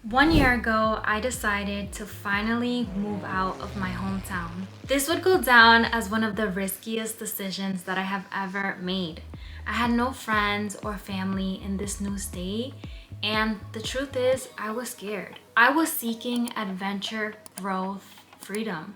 1 year ago, I decided to finally move out of my hometown. This would go down as one of the riskiest decisions that I have ever made. I had no friends or family in this new state, and the truth is, I was scared. I was seeking adventure, growth, freedom.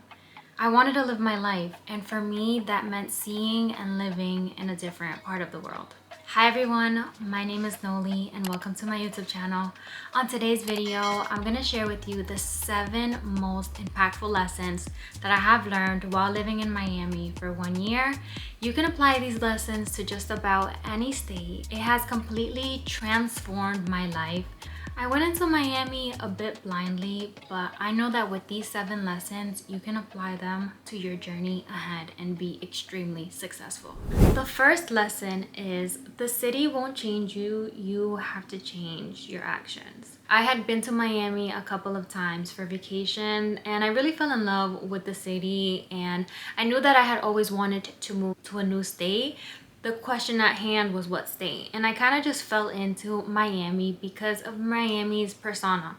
I wanted to live my life, and for me, that meant seeing and living in a different part of the world. Hi everyone, my name is Noli and welcome to my YouTube channel. On today's video, I'm going to share with you the 7 most impactful lessons that I have learned while living in Miami for 1 year. You can apply these lessons to just about any state. It has completely transformed my life. I went into Miami a bit blindly, but I know that with these 7 lessons, you can apply them to your journey ahead and be extremely successful. The first lesson is the city won't change you, you have to change your actions. I had been to Miami a couple of times for vacation and I really fell in love with the city, and I knew that I had always wanted to move to a new state. The question at hand was what state, and I kind of just fell into Miami because of Miami's persona.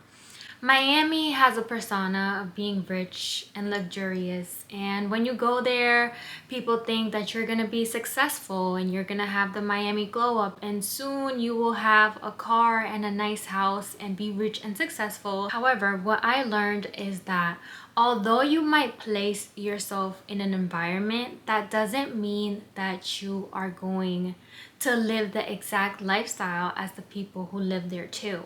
Miami has a persona of being rich and luxurious, and when you go there, people think that you're gonna be successful and you're gonna have the Miami glow up, and soon you will have a car and a nice house and be rich and successful. However, what I learned is that although you might place yourself in an environment, that doesn't mean that you are going to live the exact lifestyle as the people who live there too.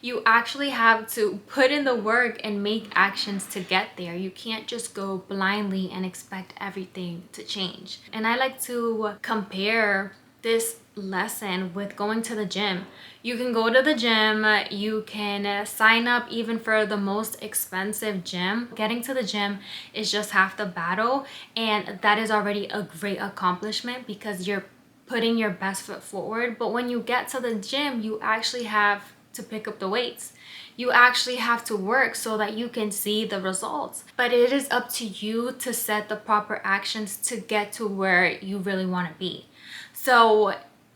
You actually have to put in the work and make actions to get there. You can't just go blindly and expect everything to change. And I like to compare this lesson with going to the gym. You can go to the gym, you can sign up even for the most expensive gym. Getting to the gym is just half the battle, and that is already a great accomplishment because you're putting your best foot forward. But when you get to the gym, you actually have to pick up the weights. You actually have to work so that you can see the results. But it is up to you to set the proper actions to get to where you really want to be. So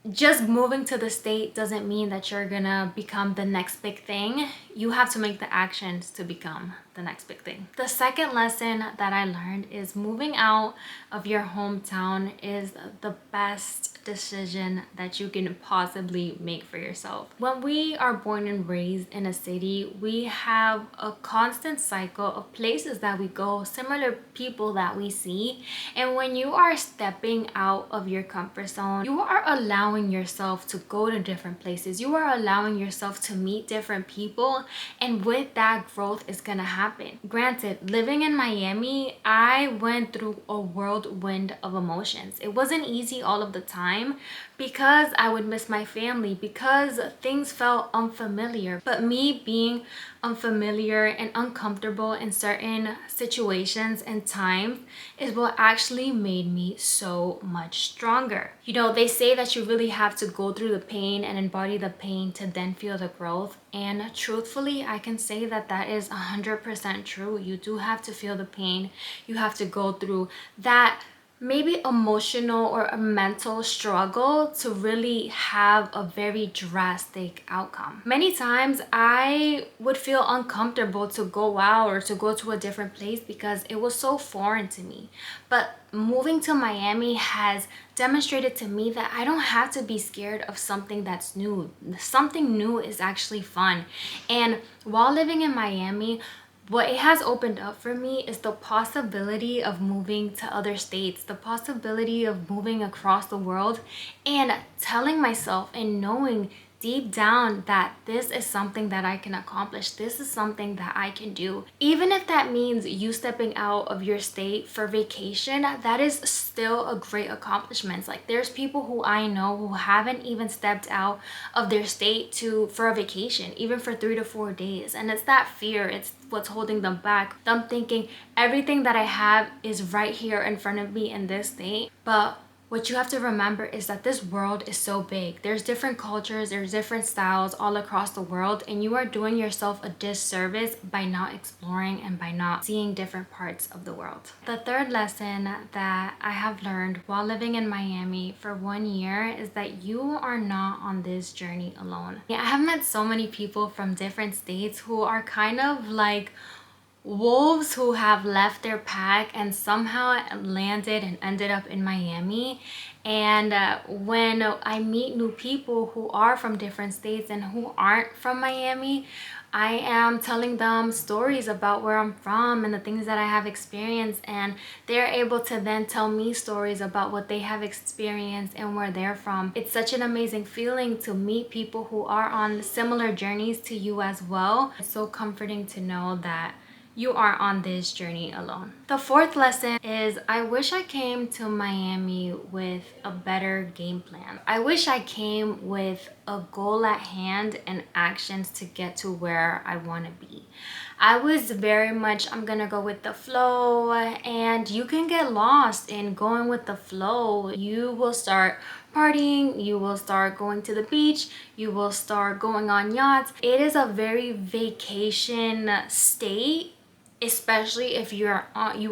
just moving to the state doesn't mean that you're gonna become the next big thing. You have to make the actions to become the next big thing. The second lesson that I learned is moving out of your hometown is the best decision that you can possibly make for yourself. When we are born and raised in a city, we have a constant cycle of places that we go, similar people that we see. And when you are stepping out of your comfort zone, you are allowing yourself to go to different places. You are allowing yourself to meet different people, and with that, growth is gonna happen. Granted, living in Miami, I went through a whirlwind of emotions. It wasn't easy all of the time because I would miss my family, because things felt unfamiliar. But me being unfamiliar and uncomfortable in certain situations and times is what actually made me so much stronger. You know, they say that you really have to go through the pain and embody the pain to then feel the growth. And truthfully, I can say that that is 100% true. You do have to feel the pain. You have to go through that maybe emotional or a mental struggle to really have a very drastic outcome. Many times I would feel uncomfortable to go out or to go to a different place because it was so foreign to me. But moving to Miami has demonstrated to me that I don't have to be scared of something that's new. Something new is actually fun. And while living in Miami, what it has opened up for me is the possibility of moving to other states, the possibility of moving across the world, and telling myself and knowing deep down that this is something that I can accomplish. This is something that I can do. Even if that means you stepping out of your state for vacation, that is still a great accomplishment. Like, there's people who I know who haven't even stepped out of their state for a vacation, even for 3 to 4 days. And it's that fear, it's what's holding them back. Them thinking everything that I have is right here in front of me in this state. But What you have to remember is that this world is so big. There's different cultures, there's different styles all across the world, and you are doing yourself a disservice by not exploring and by not seeing different parts of the world. The third lesson that I have learned while living in Miami for 1 year is that you are not on this journey alone. I have met so many people from different states who are kind of like wolves who have left their pack and somehow landed and ended up in Miami. And when I meet new people who are from different states and who aren't from Miami, I am telling them stories about where I'm from and the things that I have experienced, and they're able to then tell me stories about what they have experienced and where they're from. It's such an amazing feeling to meet people who are on similar journeys to you as well. It's so comforting to know that you are on this journey alone. The fourth lesson is I wish I came to Miami with a better game plan. I wish I came with a goal at hand and actions to get to where I want to be. I was very much, I'm gonna go with the flow, and you can get lost in going with the flow. You will start partying, you will start going to the beach, you will start going on yachts. It is a very vacation state, especially if you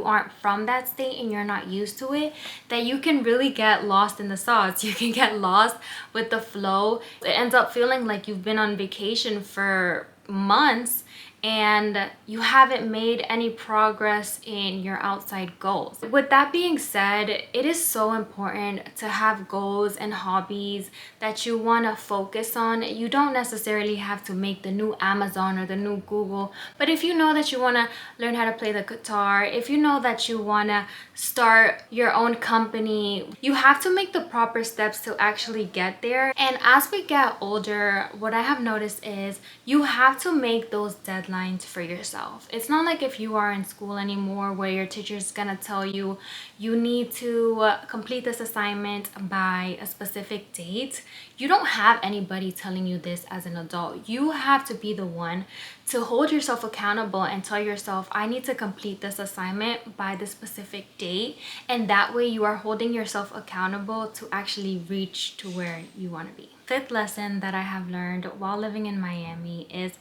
aren't from that state and you're not used to it, that you can really get lost in the sauce. You can get lost with the flow. It ends up feeling like you've been on vacation for months and you haven't made any progress in your outside goals. With that being said, it is so important to have goals and hobbies that you want to focus on. You don't necessarily have to make the new Amazon or the new Google, but if you know that you want to learn how to play the guitar, if you know that you want to start your own company, you have to make the proper steps to actually get there. And as we get older, what I have noticed is you have to make those deadlines for yourself. It's not like if you are in school anymore where your teacher's gonna tell you you need to complete this assignment by a specific date. You don't have anybody telling you this as an adult. You have to be the one to hold yourself accountable and tell yourself, I need to complete this assignment by the specific date. And that way you are holding yourself accountable to actually reach to where you want to be. Fifth lesson that I have learned while living in Miami is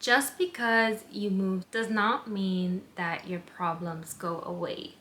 just because you move does not mean that your problems go away.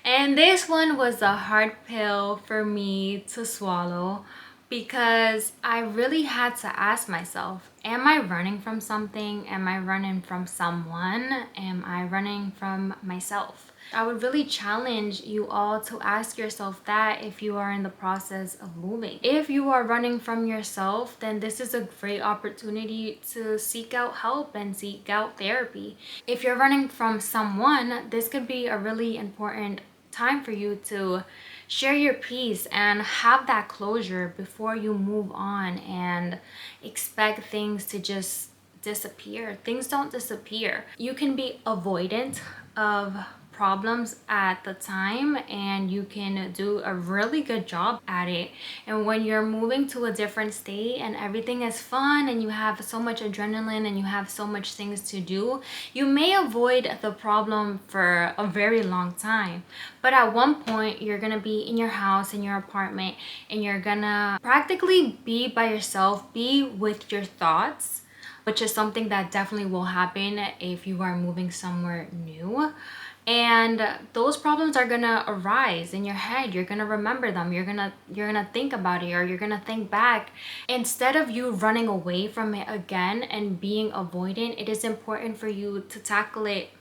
And this one was a hard pill for me to swallow because I really had to ask myself, am I running from something? Am I running from someone? Am I running from myself? I would really challenge you all to ask yourself that if you are in the process of moving. If you are running from yourself, then this is a great opportunity to seek out help and seek out therapy. If you're running from someone, this could be a really important time for you to share your piece and have that closure before you move on and expect things to just disappear. Things don't disappear. You can be avoidant of problems at the time and you can do a really good job at it. And when you're moving to a different state and everything is fun and you have so much adrenaline and you have so much things to do, you may avoid the problem for a very long time. But at one point you're gonna be in your house, in your apartment, and you're gonna practically be by yourself, be with your thoughts, which is something that definitely will happen if you are moving somewhere new. And those problems are gonna arise in your head. You're gonna remember them. You're gonna think about it, or you're gonna think back. Instead of you running away from it again and being avoidant, it is important for you to tackle it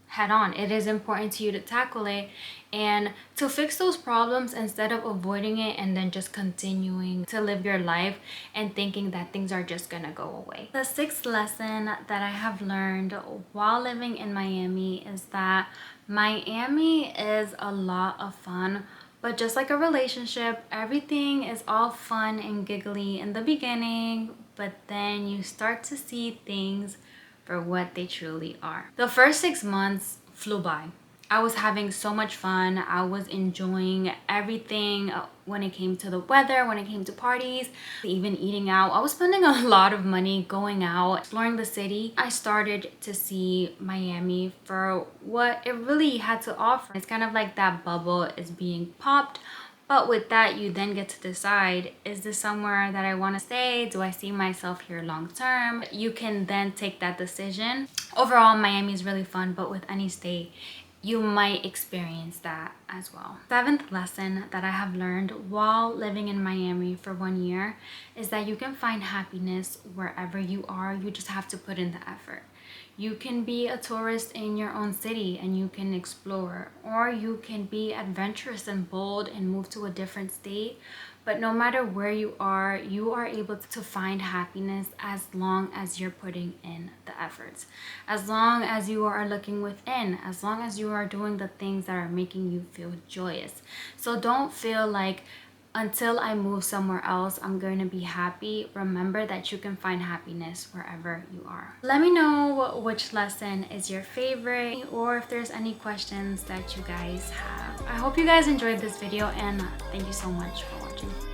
head on. It is important to you to tackle it and to fix those problems instead of avoiding it and then just continuing to live your life and thinking that things are just gonna go away. The sixth lesson that I have learned while living in Miami is that Miami is a lot of fun, but just like a relationship, everything is all fun and giggly in the beginning, but then you start to see things for what they truly are. The first 6 months flew by. I was having so much fun. I was enjoying everything when it came to the weather, when it came to parties, even eating out. I was spending a lot of money going out, exploring the city. I started to see Miami for what it really had to offer. It's kind of like that bubble is being popped But with that, you then get to decide, is this somewhere that I want to stay? Do I see myself here long term? You can then take that decision. Overall, Miami is really fun, but with any state, you might experience that as well. Seventh lesson that I have learned while living in Miami for 1 year is that you can find happiness wherever you are. You just have to put in the effort. You can be a tourist in your own city and you can explore, or you can be adventurous and bold and move to a different state. But no matter where you are able to find happiness as long as you're putting in the efforts, as long as you are looking within, as long as you are doing the things that are making you feel joyous. So don't feel like, until I move somewhere else, I'm going to be happy. Remember that you can find happiness wherever you are. Let me know which lesson is your favorite, or if there's any questions that you guys have. I hope you guys enjoyed this video, and thank you so much for watching.